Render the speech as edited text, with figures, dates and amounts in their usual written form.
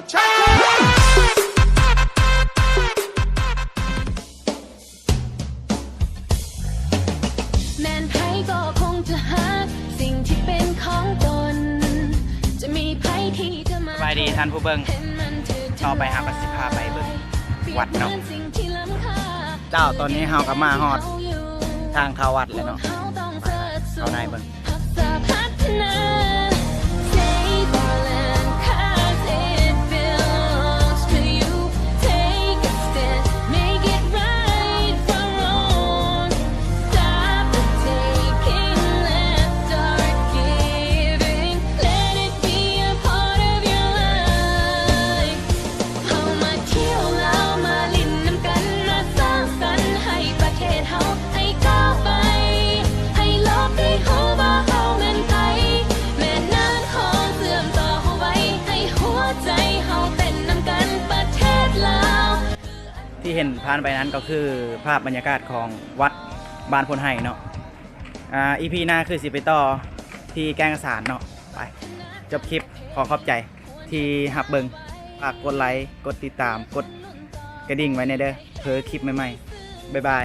แม่นไผก็คงจะหาสิ่งที่เป็นของตนจะมีไผที่จะมา สบายดีท่านผู้เบิ่งต่อไปหาประสิทธิภาพไปเบิ่งวัดเนาะเจ้าตอนนี้เฮากับมาฮอดทางเข้าวัดเลยเนาะเข้าในเบิ่งที่เห็นผ่านไปนั้นก็คือภาพบรรยากาศของวัดบ้านพลไห่เนาะอีพีหน้าคือสิไปต่อที่แกงสารเนาะไปจบคลิปขอขอบใจที่หับเบิงฝากกดไลค์กดติดตามกดกระดิ่งไว้ในเด้อเพื่อคลิปใหม่ๆบ๊ายบาย